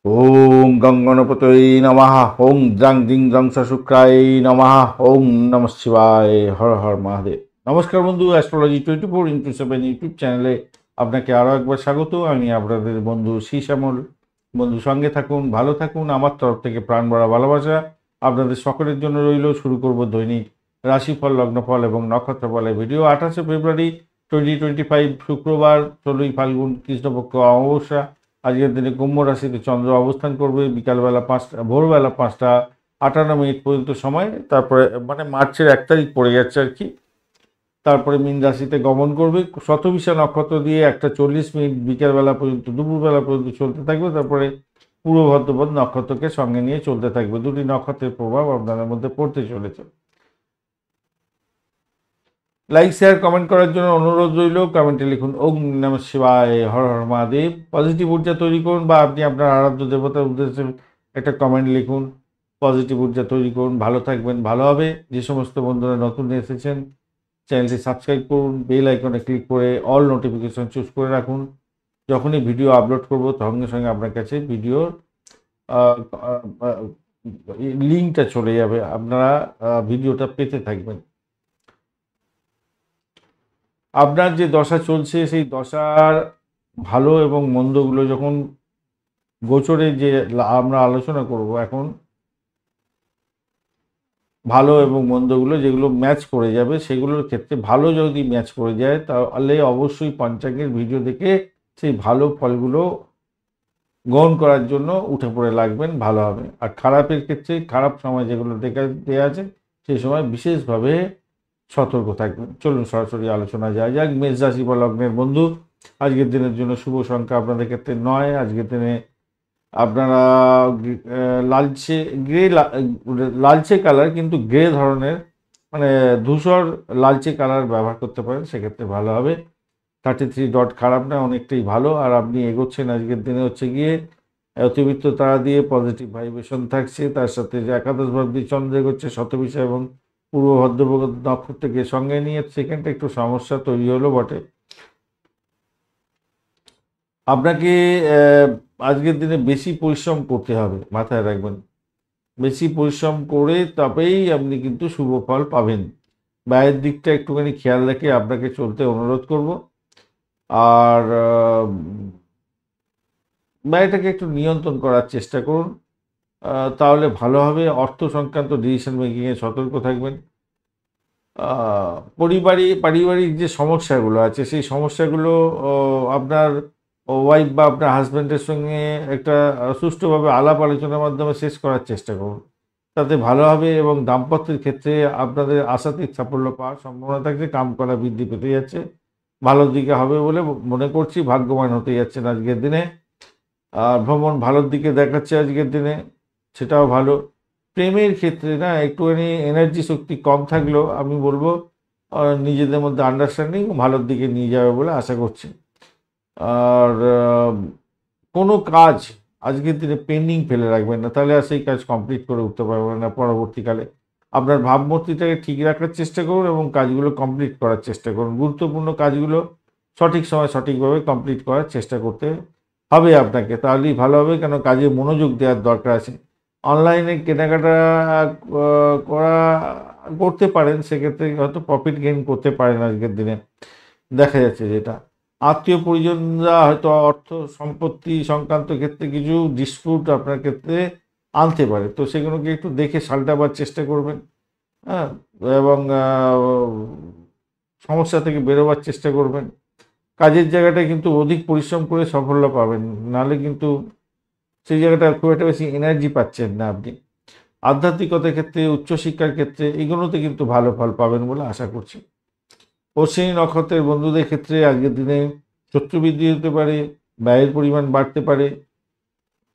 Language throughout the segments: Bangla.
ওম গং গণপতয়ে নমঃ। ওম দ্রাং দিং দ্রাং স শুক্রায় নমঃ। ওম নমঃ শিবায়। হর হর মহাদেব। নমস্কার বন্ধু, অ্যাস্ট্রোলজি 24x7 ইউটিউব চ্যানেলে আপনাকে আরও একবার স্বাগত। আমি আপনাদের বন্ধু শ্যামল। বন্ধু সঙ্গে থাকুন, ভালো থাকুন। আমার তরফ থেকে প্রাণ ভরা ভালোবাসা আপনাদের সকলের জন্য রইল। শুরু করব দৈনিক রাশিফল, লগ্নফল এবং নক্ষত্রফলের ভিডিও। 28শে ফেব্রুয়ারি 2025 শুক্রবার, 16ই ফাল্গুন, কৃষ্ণপক্ষ অমাবস্যা। আজকের দিনে কুম্ভ রাশিতে চন্দ্র অবস্থান করবে বিকালবেলা 5টা, ভোরবেলা 5টা 58 পর্যন্ত সময়। তারপরে মানে মার্চের 1 তারিখ পড়ে যাচ্ছে আর কি। তারপরে মীন রাশিতে গমন করবে। শতভিষা নক্ষত্র দিয়ে 1টা 40 বিকালবেলা পর্যন্ত, দুপুরবেলা পর্যন্ত চলতে থাকবে। তারপরে পূর্ব ভাদ্রপদ নক্ষত্রকে সঙ্গে নিয়ে চলতে থাকবে। দুটি নক্ষত্রের প্রভাব আপনাদের মধ্যে পড়তে চলেছে। লাইক শেয়ার কমেন্ট করার জন্য অনুরোধ রইল। কমেন্টে লিখুন ওম নমঃ শিবায়, হর হর মহাদেব। পজিটিভ ঊর্জা তৈরি করুন, বা আপনি আপনার আরাধ্য দেবতার উদ্দেশ্যে একটা কমেন্ট লিখুন। পজিটিভ ঊর্জা তৈরি করুন, ভালো থাকবেন, ভালো হবে। যে সমস্ত বন্ধুরা নতুন এসেছেন, চ্যানেলটি সাবস্ক্রাইব করুন, বেল আইকনে ক্লিক করে অল নোটিফিকেশন চুজ করে রাখুন। যখনই ভিডিও আপলোড করব সঙ্গে সঙ্গে আপনার কাছে ভিডিওর লিঙ্কটা চলে যাবে, আপনারা ভিডিওটা পেতে থাকবেন। আপনার যে দশা চলছে সেই দশার ভালো এবং মন্দগুলো যখন গোচরে, যে আমরা আলোচনা করব এখন, ভালো এবং মন্দগুলো যেগুলো ম্যাচ করে যাবে সেগুলোর ক্ষেত্রে ভালো যদি ম্যাচ করে যায় তাহলে অবশ্যই পঞ্চাঙ্গের ভিডিও দেখে সেই ভালো ফলগুলো গ্রহণ করার জন্য উঠে পড়ে লাগবেন, ভালো হবে। আর খারাপের ক্ষেত্রে, খারাপ সময় যেগুলো দেওয়া আছে সেই সময় বিশেষভাবে সতর্ক থাকবেন। চলুন সরাসরি আলোচনা যায় যাক। মেষ রাশি বা লগ্নের বন্ধু, আজকের দিনের জন্য শুভ সংখ্যা আপনাদের ক্ষেত্রে 9। আজকের দিনে আপনারা লালচে লালচে কালার, কিন্তু গ্রে ধরনের, মানে ধূসর লালচে কালার ব্যবহার করতে পারেন, সেক্ষেত্রে ভালো হবে। 33 ডট খারাপ না, অনেকটাই ভালো। আর আপনি এগোচ্ছেন আজকের দিনে হচ্ছে গিয়ে অতিরিক্ত তারা দিয়ে, পজিটিভ ভাইব্রেশন থাকছে। তার সাথে যে একাদশ ভাব দিয়ে চন্দ্র এগোচ্ছে শতভিষা এবং পূর্ব ভাদ্রপদ নক্ষত্রকে সঙ্গে নিয়ে, সেখানটা একটু সমস্যা তৈরি হলো বটে। আপনাকে আজকের দিনে বেশি পরিশ্রম করতে হবে, মাথায় রাখবেন। বেশি পরিশ্রম করে তবেই আপনি কিন্তু শুভ ফল পাবেন। ব্যয়ের দিকটা একটুখানি খেয়াল রেখে আপনাকে চলতে অনুরোধ করব। আর ব্যয়টাকে একটু নিয়ন্ত্রণ করার চেষ্টা করুন, তাহলে ভালো হবে। অর্থ সংক্রান্ত ডিসিশন মেকিংয়ে সতর্ক থাকবেন। পারিবারিক যে সমস্যাগুলো আছে সেই সমস্যাগুলো আপনার ওয়াইফ বা আপনার হাজব্যান্ডের সঙ্গে একটা সুষ্ঠুভাবে আলাপ আলোচনার মাধ্যমে শেষ করার চেষ্টা করুন, তাতে ভালো হবে। এবং দাম্পত্যের ক্ষেত্রে আপনাদের আশাতীত সাফল্য পাওয়ার সম্ভাবনা থাকছে। কাম করা বৃদ্ধি পেতে যাচ্ছে, ভালোর দিকে হবে বলে মনে করছি। ভাগ্যবান হতে যাচ্ছেন আজকের দিনে। আর ভ্রমণ ভালোর দিকে দেখাচ্ছে আজকের দিনে, সেটাও ভালো। প্রেমের ক্ষেত্রে না একটুখানি এনার্জি শক্তি কম থাকলেও আমি বলবো নিজেদের মধ্যে আন্ডারস্ট্যান্ডিং ভালোর দিকে নিয়ে যাবে বলে আশা করছি। আর কোনো কাজ আজকের দিনে পেন্ডিং ফেলে রাখবেন না, তাহলে আর সেই কাজ কমপ্লিট করে উঠতে পারবেন না পরবর্তীকালে। আপনার ভাবমূর্তিটাকে ঠিক রাখার চেষ্টা করুন এবং কাজগুলো কমপ্লিট করার চেষ্টা করুন। গুরুত্বপূর্ণ কাজগুলো সঠিক সময় সঠিকভাবে কমপ্লিট করার চেষ্টা করতে হবে আপনাকে, তাহলেই ভালো হবে। কেন, কাজে মনোযোগ দেওয়ার দরকার আছে। অনলাইনে কেনাকাটা করা করতে পারেন, সেক্ষেত্রে হয়তো প্রফিট গেইন করতে পারেন আজকের দিনে, দেখা যাচ্ছে যেটা। আত্মীয় পরিজনরা হয়তো অর্থ সম্পত্তি সংক্রান্ত ক্ষেত্রে কিছু ডিসপিউট আপনার ক্ষেত্রে আনতে পারে, তো সেগুলোকে একটু দেখে সালটাবার চেষ্টা করবেন। হ্যাঁ, এবং সমস্যা থেকে বেরোবার চেষ্টা করবেন। কাজের জায়গাটায় কিন্তু অধিক পরিশ্রম করে সাফল্য পাবেন, নাহলে কিন্তু সেই জায়গাটা খুব একটা বেশি এনার্জি পাচ্ছেন না আপনি। আধ্যাত্মিকতার ক্ষেত্রে, উচ্চশিক্ষার ক্ষেত্রে এগুলোতে কিন্তু ভালো ফল পাবেন বলে আশা করছি। অশ্বিনী নক্ষত্রের বন্ধুদের ক্ষেত্রে আজকের দিনে শত্রু বৃদ্ধি হতে পারে, ব্যয়ের পরিমাণ বাড়তে পারে।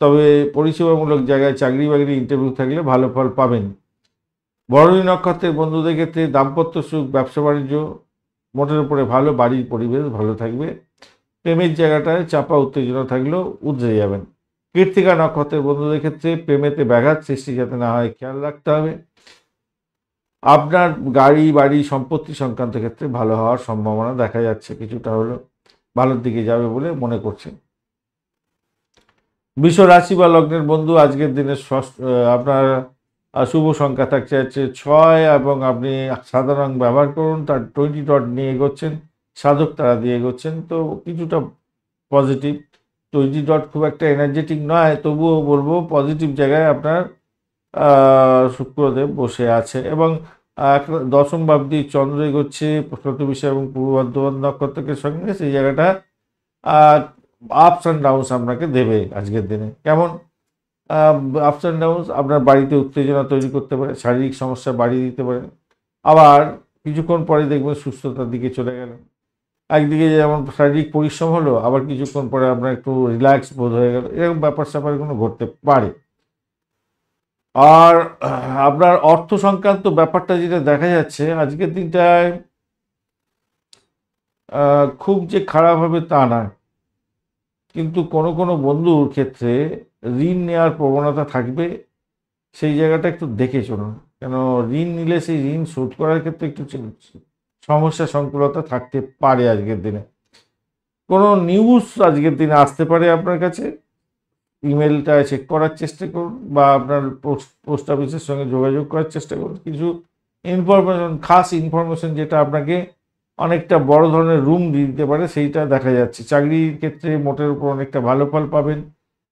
তবে পরিষেবামূলক জায়গায় চাকরি বাকরি ইন্টারভিউ থাকলে ভালো ফল পাবেন। ভরণী নক্ষত্রের বন্ধুদের ক্ষেত্রে দাম্পত্য সুখ, ব্যবসা বাণিজ্য মোটের উপরে ভালো, বাড়ির পরিবেশ ভালো থাকবে। প্রেমের জায়গাটায় চাপা উত্তেজনা থাকলেও উতরে যাবেন। কৃত্তিকা নক্ষত্রের বন্ধুদের ক্ষেত্রে প্রেমেতে ব্যাঘাত সৃষ্টি যাতে না হয় খেয়াল রাখতে হবে। আপনার গাড়ি বাড়ি সম্পত্তি সংক্রান্ত ক্ষেত্রে ভালো হওয়ার সম্ভাবনা দেখা যাচ্ছে, কিছুটা হলেও ভালোর দিকে যাবে বলে মনে করছেন। বৃষ রাশি বা লগ্নের বন্ধু আজকের দিনে আপনার শুভ সংখ্যা থাকছে হচ্ছে 6 এবং আপনি সাদা রং ব্যবহার করুন, তার 20 ডট নিয়ে এগোচ্ছেন, সাধক তারা দিয়ে এগোচ্ছেন, তো কিছুটা পজিটিভ। 20 ডট খুব একটা এনার্জেটিক নয়, তবুও বলবো পজিটিভ জায়গায় আপনার শুক্রদেব বসে আছে এবং দশম ভাবটি চন্দ্র এগোচ্ছে শতবিশা এবং পূর্ব ভাদ্রপদ নক্ষত্রের সঙ্গে, সেই জায়গাটা আপস অ্যান্ড ডাউনস আপনাকে দেবে আজকের দিনে। কেমন আপস অ্যান্ড ডাউনস? আপনার বাড়িতে উত্তেজনা তৈরি করতে পারে, শারীরিক সমস্যা বাড়িয়ে দিতে পারে, আবার কিছুক্ষণ পরে দেখবেন সুস্থতার দিকে চলে গেল। একদিকে যেমন শারীরিক পরিশ্রম হলো, আবার কিছুক্ষণ পরে আপনার একটু রিল্যাক্স বোধ হয়ে গেল, এরকম ব্যাপার স্যাপারগুলো ঘটতে পারে। আর আপনার অর্থ সংক্রান্ত ব্যাপারটা যেটা দেখা যাচ্ছে আজকের দিনটায় খুব যে খারাপ হবে তা নয়, কিন্তু কোনো কোনো বন্ধুর ক্ষেত্রে ঋণ নেওয়ার প্রবণতা থাকবে, সেই জায়গাটা একটু দেখে চলুন। কেন ঋণ নিলে সেই ঋণ শোধ করার ক্ষেত্রে একটু সমস্যা সংকুলতা থাকতে পারে আজকের দিনে। কোনো নিউজ আজকের দিনে আসতে পারে আপনার কাছে, ইমেলটা চেক করার চেষ্টা করুন বা আপনার পোস্ট অফিসের সঙ্গে যোগাযোগ করার চেষ্টা করুন। কিছু ইনফরমেশন, খাস ইনফরমেশন যেটা আপনাকে অনেকটা বড় ধরনের রুম দিতে পারে, সেইটা দেখা যাচ্ছে। চাকরির ক্ষেত্রে মোটের উপর অনেকটা ভালো ফল পাবেন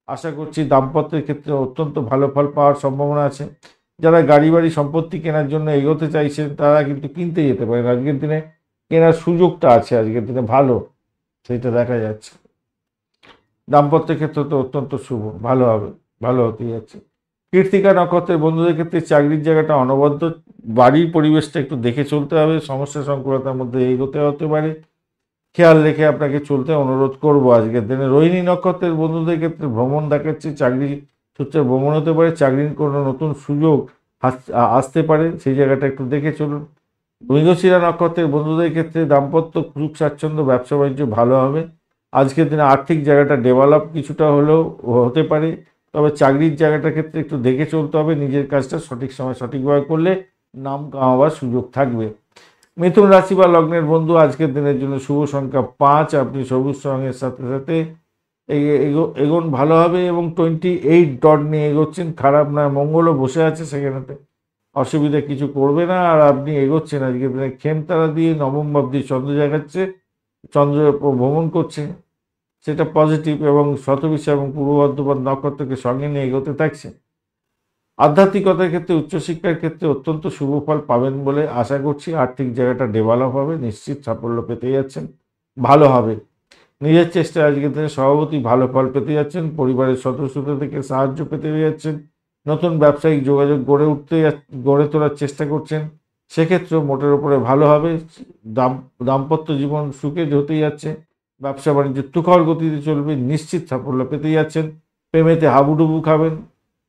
আশা করছি। দাম্পত্যের ক্ষেত্রে অত্যন্ত ভালো ফল পাওয়ার সম্ভাবনা আছে। যারা গাড়ি বাড়ি সম্পত্তি কেনার জন্য এগোতে চাইছেন তারা কিন্তু কিনতে যেতে পারেন আজকের দিনে, কেনার সুযোগটা আছে আজকের দিনে ভালো, সেইটা দেখা যাচ্ছে। দাম্পত্যের ক্ষেত্রে তো অত্যন্ত শুভ, ভালো হবে, ভালো হতে যাচ্ছে। কৃত্তিকা নক্ষত্রের বন্ধুদের ক্ষেত্রে চাকরির জায়গাটা অনবদ্য, বাড়ির পরিবেশটা একটু দেখে চলতে হবে, সমস্যা সংকুলতার মধ্যে এগোতে হতে পারে, খেয়াল রেখে আপনাকে চলতে অনুরোধ করব আজকের দিনে। রোহিণী নক্ষত্রের বন্ধুদের ক্ষেত্রে ভ্রমণ দেখাচ্ছে, চাকরি সূত্রে ভ্রমণ হতে পারে, চাকরির কোনো নতুন সুযোগ আসতে পারে, সেই জায়গাটা একটু দেখে চলুন। মৃগশিরা নক্ষত্রের বন্ধুদের ক্ষেত্রে দাম্পত্য সুখ স্বাচ্ছন্দ্য, ব্যবসা বাণিজ্য ভালো হবে আজকের দিনে। আর্থিক জায়গাটা ডেভেলপ কিছুটা হলেও হতে পারে, তবে চাকরির জায়গাটার ক্ষেত্রে একটু দেখে চলতে হবে, নিজের কাজটা সঠিক সময় সঠিকভাবে করলে নাম কামাবার সুযোগ থাকবে। মিথুন রাশি বা লগ্নের বন্ধু আজকের দিনের জন্য শুভ সংখ্যা 5, আপনি সবুজ রঙের সাথে সাথে এগোন ভালো হবে এবং 28 ডট নিয়ে এগোচ্ছেন, খারাপ নয়। মঙ্গলও বসে আছে সেখানেতে, অসুবিধা কিছু করবে না, আর আপনি এগোচ্ছেন আজকের দিনে। খেমতারা দিয়ে নবম ভাবটি চন্দ্র জাগাচ্ছে, চন্দ্র ভ্রমণ করছে, সেটা পজিটিভ এবং শতবিশা এবং পূর্ব ভাদ্রপদ নক্ষত্রকে সঙ্গে নিয়ে এগোতে থাকছে। আধ্যাত্মিকতার ক্ষেত্রে উচ্চশিক্ষার ক্ষেত্রে অত্যন্ত শুভ ফল পাবেন বলে আশা করছি। আর্থিক জায়গাটা ডেভেলপ হবে, নিশ্চিত সাফল্য পেতে যাচ্ছেন, ভালো হবে। নিজের চেষ্টায় আজকের দিনে সভাপতি ভালো ফল পেতে যাচ্ছেন, পরিবারের সদস্যদের থেকে সাহায্য পেতে যাচ্ছেন, নতুন ব্যবসায়িক যোগাযোগ গড়ে তোলার চেষ্টা করছেন, সেক্ষেত্রেও মোটের উপরে ভালো হবে। দাম্পত্য জীবন সুখে হতে যাচ্ছে, ব্যবসা বাণিজ্য তুখর গতিতে চলবে, নিশ্চিত সাফল্য পেতে যাচ্ছেন। প্রেমেতে হাবুডুবু খাবেন,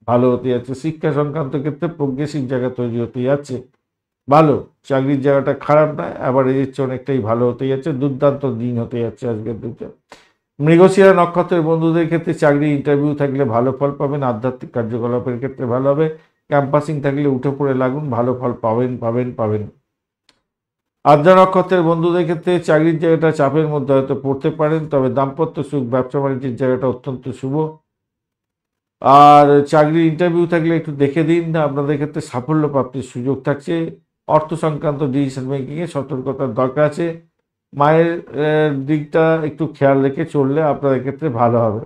ভালো হতে যাচ্ছে। শিক্ষা সংক্রান্ত ক্ষেত্রে প্রগ্রেসিভ জায়গা তৈরি হতে যাচ্ছে, ভালো। চাকরির জায়গাটা খারাপ নয়, আবার এর চেয়ে অনেকটাই ভালো হতে যাচ্ছে, দুর্দান্ত দিন হতে যাচ্ছে আজকের দিনটা। মৃগশিরা নক্ষত্রের বন্ধুদের ক্ষেত্রে চাকরি ইন্টারভিউ থাকলে ভালো ফল পাবেন, আধ্যাত্মিক কার্যকলাপের ক্ষেত্রে ভালো হবে, ক্যাম্পাসিং থাকলে উঠে পড়ে লাগুন, ভালো ফল পাবেন পাবেন পাবেন। আদ্রা নক্ষত্রের বন্ধুদের ক্ষেত্রে চাকরির জায়গাটা চাপের মধ্যে হয়তো পড়তে পারেন, তবে দাম্পত্য সুখ, ব্যবসা বাণিজ্যের জায়গাটা অত্যন্ত শুভ। আর চাকরির ইন্টারভিউ থাকলে একটু দেখে দিন, আপনাদের ক্ষেত্রে সাফল্য প্রাপ্তির সুযোগ থাকছে। অর্থ সংক্রান্ত ডিসিশন মেকিংয়ে সতর্কতার দরকার আছে, মায়ের দিকটা একটু খেয়াল রেখে চললে আপনাদের ক্ষেত্রে ভালো হবে।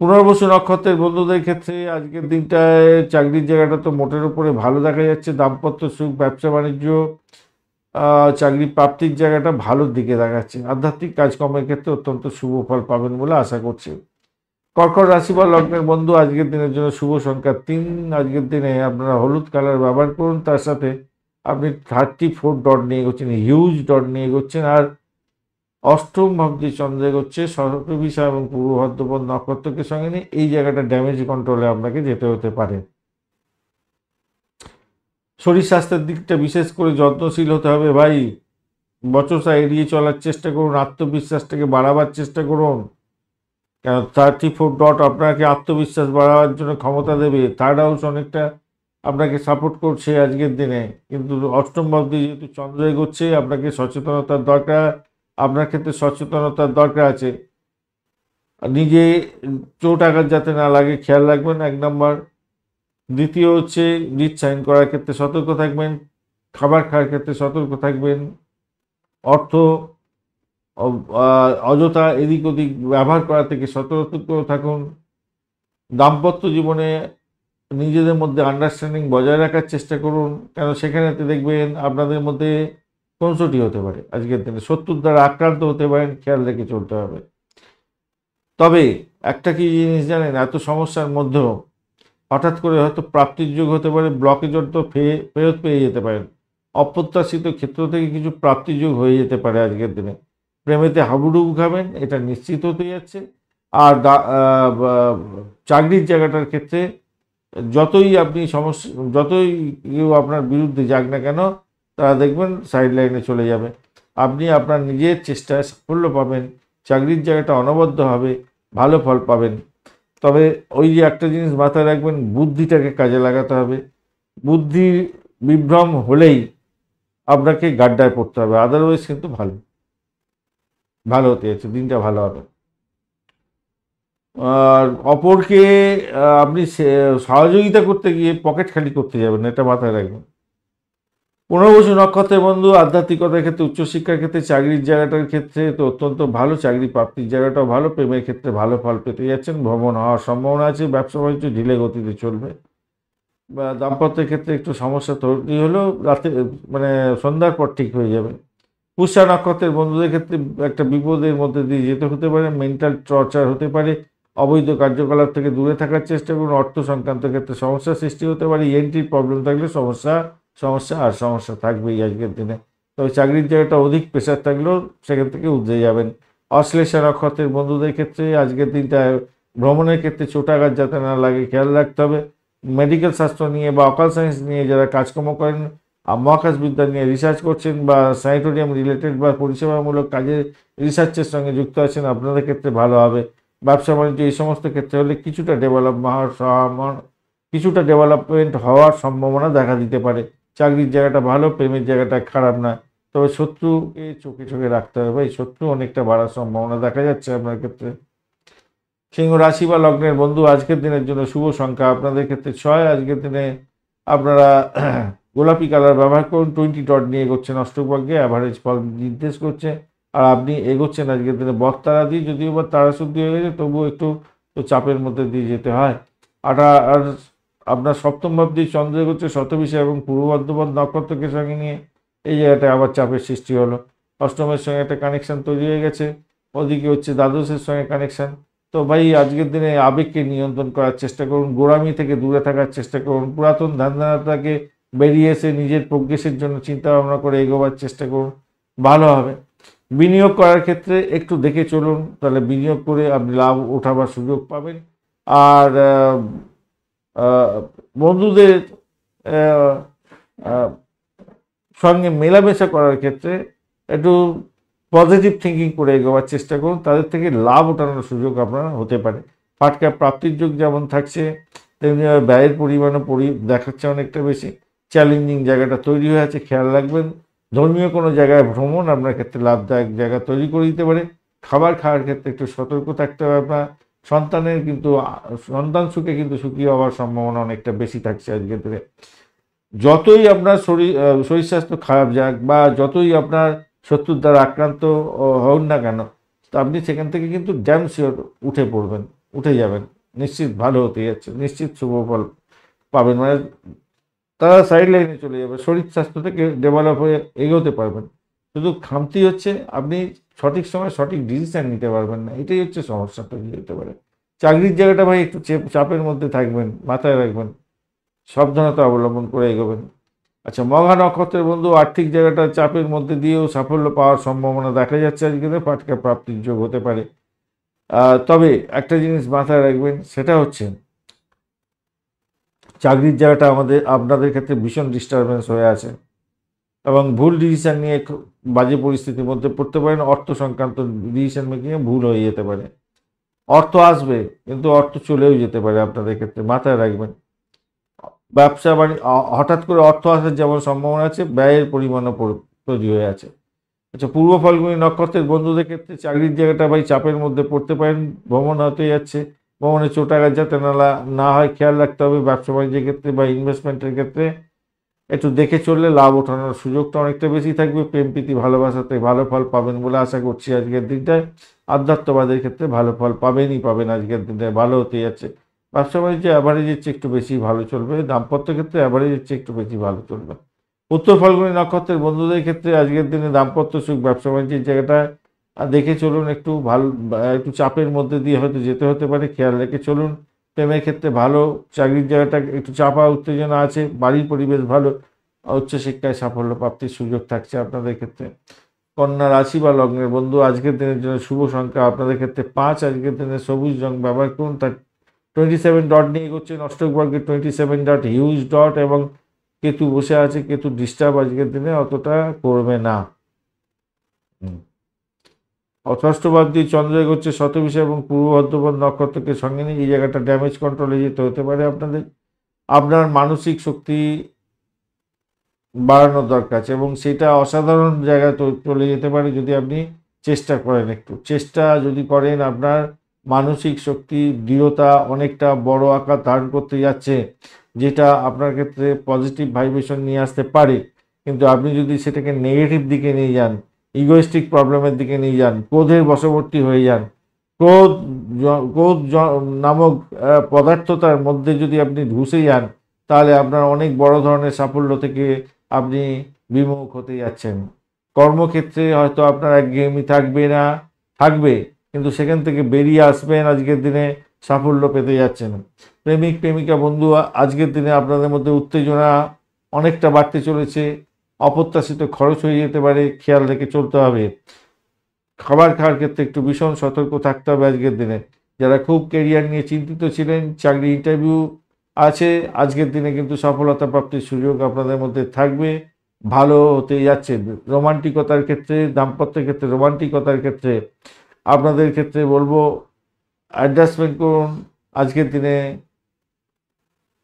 পুনর্বসু নক্ষত্রের বন্ধুদের ক্ষেত্রে আজকের দিনটায় চাকরির জায়গাটা তো মোটের উপরে ভালো দেখা যাচ্ছে, দাম্পত্য সুখ, ব্যবসা বাণিজ্য, চাকরি প্রাপ্তির জায়গাটা ভালোর দিকে দেখাচ্ছে। আধ্যাত্মিক কাজকর্মের ক্ষেত্রে অত্যন্ত শুভ ফল পাবেন বলে আশা করছি। কর্কট রাশি বা লগ্নের বন্ধু আজকের দিনের জন্য শুভ সংখ্যা 3, আজকের দিনে আপনারা হলুদ কালার ব্যবহার করুন, তার সাথে আপনি 34 ডট নিয়ে এগোচ্ছেন, হিউজ ডট নিয়ে এগোচ্ছেন। আর অষ্টম ভাবটি চন্দ্র এগোচ্ছে শতবিশা এবং পূর্ব ভাদ্রপদ নক্ষত্রকে সঙ্গে নিয়ে, এই জায়গাটা ড্যামেজ কন্ট্রোলে আপনাকে যেতে হতে পারে। শরীর স্বাস্থ্যের দিকটা বিশেষ করে যত্নশীল হতে হবে ভাই, বচসা এড়িয়ে চলার চেষ্টা করুন, আত্মবিশ্বাসটাকে বাড়াবার চেষ্টা করুন, কেন 34 ডট আপনাকে আত্মবিশ্বাস বাড়াবার জন্য ক্ষমতা দেবে। থার্ড হাউস অনেকটা আপনাকে সাপোর্ট করছে আজকের দিনে, কিন্তু অষ্টম ভাবটি যেহেতু চন্দ্র এগোচ্ছে, আপনাকে সচেতনতার দরকার, আপনার ক্ষেত্রে সচেতনতার দরকার আছে। নিজে চোট আঘাত যাতে না লাগে খেয়াল রাখবেন 1 নম্বর। দ্বিতীয় হচ্ছে রিচ সাইন করার ক্ষেত্রে সতর্ক থাকবেন, খাবার খাওয়ার ক্ষেত্রে সতর্ক থাকবেন, অর্থ অযথা এদিক ওদিক ব্যবহার করা থেকে সতর্ক থাকুন। দাম্পত্য জীবনে নিজেদের মধ্যে আন্ডারস্ট্যান্ডিং বজায় রাখার চেষ্টা করুন, কেন সেখানেতে দেখবেন আপনাদের মধ্যে খুনসুটি হতে পারে, আজকের দিনে শত্রুর দ্বারা আক্রান্ত হতে পারেন, খেয়াল রেখে চলতে হবে। তবে একটা কি জিনিস জানেন, এত সমস্যার মধ্যেও হঠাৎ করে হয়তো প্রাপ্তির যোগ হতে পারে, ব্লকেজ অর্থ ফেরত পেয়ে যেতে পারেন, অপ্রত্যাশিত ক্ষেত্র থেকে কিছু প্রাপ্তির যোগ হয়ে যেতে পারে আজকের দিনে। প্রেমেতে হাবুডুবু খাবেন, এটা নিশ্চিত হতে যাচ্ছে। আর চাকরির জায়গাটার ক্ষেত্রে যতই আপনি সমস্যা, যতই কেউ আপনার বিরুদ্ধে যাক না কেন, তারা দেখবেন সাইড লাইনে চলে যাবে। আপনি আপনার নিজের চেষ্টায় সাফল্য পাবেন, চাকরির জায়গাটা অনবদ্য হবে, ভালো ফল পাবেন। তবে ওই যে একটা জিনিস মাথায় রাখবেন, বুদ্ধিটাকে কাজে লাগাতে হবে। বুদ্ধি বিভ্রম হলেই আপনাকে গাড্ডায় পড়তে হবে, আদারওয়াইজ কিন্তু ভালো হতে যাচ্ছে, দিনটা ভালো হবে। আর অপরকে আপনি সহযোগিতা করতে গিয়ে পকেট খালি করতে যাবেন, এটা মাথায় রাখবেন। পুনর্বসু নক্ষত্রের বন্ধু, আধ্যাত্মিকতার ক্ষেত্রে, উচ্চশিক্ষার ক্ষেত্রে, চাকরির জায়গাটার ক্ষেত্রে তো অত্যন্ত ভালো, চাকরি প্রাপ্তির জায়গাটাও ভালো, প্রেমের ক্ষেত্রে ভালো ফল পেতে যাচ্ছেন, ভ্রমণ হওয়ার সম্ভাবনা আছে, ব্যবসা বাণিজ্য ঢিলে গতিতে চলবে। বা দাম্পত্যের ক্ষেত্রে একটু সমস্যা তৈরি হলেও রাতে মানে সন্ধ্যার পর ঠিক হয়ে যাবে। পুষ্যা নক্ষত্রের বন্ধুদের ক্ষেত্রে একটা বিপদের মধ্যে দিয়ে যেতে হতে পারে, মেন্টাল টর্চার হতে পারে, অবৈধ কার্যকলাপ থেকে দূরে থাকার চেষ্টা করুন, অর্থ সংক্রান্ত ক্ষেত্রে সমস্যার সৃষ্টি হতে পারে, এন্ট্রির প্রবলেম থাকলে সমস্যা থাকবেই আজকের দিনে। তবে চাকরির জায়গাটা অধিক প্রেশার থাকলেও সেখান থেকে উঠে যাবেন। অশ্লেষা নক্ষত্রের বন্ধুদের ক্ষেত্রে আজকের দিনটা ভ্রমণের ক্ষেত্রে চোটাঘাত যাতে না লাগে খেয়াল রাখতে হবে। মেডিকেল শাস্ত্র নিয়ে বা অকাল সায়েন্স নিয়ে যারা কাজকর্ম করেন, মহাকাশবিদ্যা নিয়ে রিসার্চ করছেন বা স্যানিটোরিয়াম রিলেটেড বা পরিষেবামূলক কাজে রিসার্চের সঙ্গে যুক্ত আছেন, আপনাদের ক্ষেত্রে ভালো হবে। ব্যবসা বাণিজ্য এই সমস্ত ক্ষেত্রে হলে কিছুটা ডেভেলপমেন্ট হওয়ার সম্ভাবনা দেখা দিতে পারে। চাকরির জায়গাটা ভালো, প্রেমের জায়গাটা খারাপ না। তবে শত্রুকে চোখে রাখতে হবে, এই শত্রু অনেকটা বাড়ার সম্ভাবনা দেখা যাচ্ছে আপনার ক্ষেত্রে। সিংহ রাশি বা লগ্নের বন্ধু, আজকের দিনের জন্য শুভ সংখ্যা আপনাদের ক্ষেত্রে 6। আজকের দিনে আপনারা গোলাপি কালার ব্যবহার করুন। 20 ডট নিয়ে এগোচ্ছেন অষ্টভাগ্যে, অ্যাভারেজ ফল নির্দেশ করছে। আর আপনি এগোচ্ছেন আজকের দিনে বটতারা দিয়ে, যদিও বা তারা শুদ্ধি হয়ে গেছে, তবুও একটু তো চাপের মধ্যে দিয়ে যেতে হয়। আর আপনার সপ্তম ভাব দিয়ে চন্দ্র এগোচ্ছে শতবিশা এবং পূর্ব বর্ধমান নক্ষত্রকে সঙ্গে নিয়ে, এই জায়গাটায় আবার চাপের সৃষ্টি হলো। অষ্টমের সঙ্গে একটা কানেকশন তৈরি হয়ে গেছে, ওদিকে হচ্ছে দ্বাদশের সঙ্গে কানেকশন। তো ভাই আজকের দিনে আবেগকে নিয়ন্ত্রণ করার চেষ্টা করুন, গোড়ামি থেকে দূরে থাকার চেষ্টা করুন, পুরাতন ধান্দাটাকে বেরিয়ে এসে নিজের প্রোগ্রেসের জন্য চিন্তা ভাবনা করে এগোবার চেষ্টা করুন, ভালো হবে। বিনিয়োগ করার ক্ষেত্রে একটু দেখে চলুন, তাহলে বিনিয়োগ করে আপনি লাভ ওঠাবার সুযোগ পাবেন। আর বন্ধুদের সঙ্গে মেলামেশা করার ক্ষেত্রে একটু পজিটিভ থিঙ্কিং করে এগোবার চেষ্টা করুন, তাদের থেকে লাভ ওঠানোর সুযোগ আপনার হতে পারে। ফাটকা প্রাপ্তির যোগ যেমন থাকছে, তেমনি ব্যয়ের পরিমাণও দেখাচ্ছে অনেকটা বেশি। চ্যালেঞ্জিং জায়গাটা তৈরি হয়ে আছে, খেয়াল রাখবেন। ধর্মীয় কোনো জায়গায় ভ্রমণ আপনার ক্ষেত্রে লাভদায়ক জায়গা তৈরি করে দিতে পারে। খাবার খাওয়ার ক্ষেত্রে একটু সতর্ক থাকতে হবে আপনার। সন্তান সুখে কিন্তু সুখী হওয়ার সম্ভাবনা অনেকটা বেশি থাকছে আজকের দিনে। যতই আপনার শরীর স্বাস্থ্য খারাপ যাক বা যতই আপনার শত্রুর দ্বারা আক্রান্ত হন না কেন, তো আপনি সেখান থেকে কিন্তু ড্যাম শিওর উঠে যাবেন, নিশ্চিত ভালো হতে যাচ্ছে, নিশ্চিত শুভ ফল পাবেন। মানে তারা সাইড লাইনে চলে যাবে, শরীর স্বাস্থ্য থেকে ডেভেলপ হয়ে এগোতে পারবেন। শুধু খামতি হচ্ছে আপনি সঠিক সময় সঠিক ডিসিশান নিতে পারবেন না, এটাই হচ্ছে সমস্যা তৈরি হতে পারে। চাকরির জায়গাটা ভাই একটু চাপের মধ্যে থাকবেন, মাথায় রাখবেন, সাবধানতা অবলম্বন করে এগোবেন। আচ্ছা, মঘা নক্ষত্রের বন্ধু, আর্থিক জায়গাটা চাপের মধ্যে দিয়েও সাফল্য পাওয়ার সম্ভাবনা দেখা যাচ্ছে আজকে, ফাটকা প্রাপ্তির যোগ হতে পারে। তবে একটা জিনিস মাথায় রাখবেন, সেটা হচ্ছে চাকরির জায়গাটা আপনাদের ক্ষেত্রে ভীষণ ডিস্টারবেন্স হয়ে আছে এবং ভুল ডিসিশন নিয়ে বাজে পরিস্থিতির মধ্যে পড়তে পারেন। অর্থ সংক্রান্ত ডিসিশন মেকিংয়ে ভুল হয়ে যেতে পারে। অর্থ আসবে কিন্তু অর্থ চলেও যেতে পারে আপনাদের ক্ষেত্রে, মাথায় রাখবেন। ব্যবসা বাণিজ্য হঠাৎ করে অর্থ আসার যেমন সম্ভাবনা আছে, ব্যয়ের পরিমাণও তৈরি হয়ে আছে। আচ্ছা, পূর্ব ফাল্গুনী নক্ষত্রের বন্ধুদের ক্ষেত্রে চাকরির জায়গাটা ভাই চাপের মধ্যে পড়তে পারেন, ভ্রমণ হতে যাচ্ছে, ভ্রমণে চোটাঘাত যাতে না হয় খেয়াল রাখতে হবে। ব্যবসা বাণিজ্যের ক্ষেত্রে বা ইনভেস্টমেন্টের ক্ষেত্রে একটু দেখে চললে লাভ ওঠানোর সুযোগটা অনেকটা বেশি থাকবে। প্রেম প্রীতি ভালোবাসাতে ভালো ফল পাবেন বলে আশা করছি আজকের দিনটায়। আধ্যাত্মবাদের ক্ষেত্রে ভালো ফল পাবেন আজকের দিনটায়, ভালো হতে যাচ্ছে। ব্যবসা বাণিজ্য অ্যাভারেজের চেয়ে একটু বেশি ভালো চলবে, দাম্পত্য ক্ষেত্রে অ্যাভারেজের চেয়ে একটু বেশি ভালো চলবে। উত্তর ফাল্গুনী নক্ষত্রের বন্ধুদের ক্ষেত্রে আজকের দিনে দাম্পত্য সুখ, ব্যবসা বাণিজ্যের জায়গাটা দেখে চলুন। একটু একটু চাপের মধ্যে দিয়ে হয়তো যেতে হতে পারে, খেয়াল রেখে চলুন। প্রেমের ক্ষেত্রে ভালো, চাকরির জায়গাটা একটু চাপা উত্তেজনা আছে, বাড়ির পরিবেশ ভালো, উচ্চশিক্ষায় সাফল্য প্রাপ্তির সুযোগ থাকছে আপনাদের ক্ষেত্রে। কন্যা রাশি বা লগ্নের বন্ধু আজকের দিনের জন্য শুভ সংখ্যা আপনাদের ক্ষেত্রে 5। আজকের দিনে সবুজ রং ব্যবহার করুন। তার 27 ডট নিয়ে এগোচ্ছেন অষ্টক বর্গের 27 ডট, হিউজ ডট, এবং কেতু বসে আছে, কেতু ডিস্টার্ব আজকের দিনে অতটা করবে না। ষষ্ঠ ভাব দিয়ে চন্দ্র এগোচ্ছে শতবিশা এবং পূর্ব ভাদ্রপদ নক্ষত্রকে সঙ্গে নিয়ে এই জায়গাটা ড্যামেজ কন্ট্রোলে যেতে হতে পারে আপনাদের। আপনার মানসিক শক্তি বাড়ানোর দরকার আছে এবং সেটা অসাধারণ জায়গায় চলে যেতে পারে যদি আপনি চেষ্টা করেন। একটু চেষ্টা যদি করেন, আপনার মানসিক শক্তি দৃঢ়তা অনেকটা বড় আকার ধারণ করতে যাচ্ছে, যেটা আপনার ক্ষেত্রে পজিটিভ ভাইব্রেশন নিয়ে আসতে পারে। কিন্তু আপনি যদি সেটাকে নেগেটিভ দিকে নিয়ে যান, ইগোয়েস্টিক প্রবলেমের দিকে নিয়ে যান, ক্রোধের বশবর্তী হয়ে যান, ক্রোধ নামক পদার্থতার মধ্যে যদি আপনি ঘুষে যান, তাহলে আপনার অনেক বড় ধরনের সাফল্য থেকে আপনি বিমুখ হতে যাচ্ছেন। কর্মক্ষেত্রে হয়তো আপনার একঘেয়েমি থাকবে, কিন্তু সেখান থেকে বেরিয়ে আসবেন, আজকের দিনে সাফল্য পেতে যাচ্ছেন। প্রেমিক প্রেমিকা বন্ধু আজকের দিনে আপনাদের মধ্যে উত্তেজনা অনেকটা বাড়তে চলেছে, অপ্রত্যাশিত খরচ হয়ে যেতে পারে, খেয়াল রেখে চলতে হবে। খাবার খাওয়ার ক্ষেত্রে একটু ভীষণ সতর্ক থাকতে হবে আজকের দিনে। যারা খুব কেরিয়ার নিয়ে চিন্তিত ছিলেন, চাকরি ইন্টারভিউ আছে, আজকের দিনে কিন্তু সফলতা প্রাপ্তির সুযোগ আপনাদের মধ্যে থাকবে, ভালো হতে যাচ্ছে। রোমান্টিকতার ক্ষেত্রে, দাম্পত্যের ক্ষেত্রে, রোমান্টিকতার ক্ষেত্রে আপনাদের ক্ষেত্রে বলবো অ্যাডজাস্টমেন্ট করুন। আজকের দিনে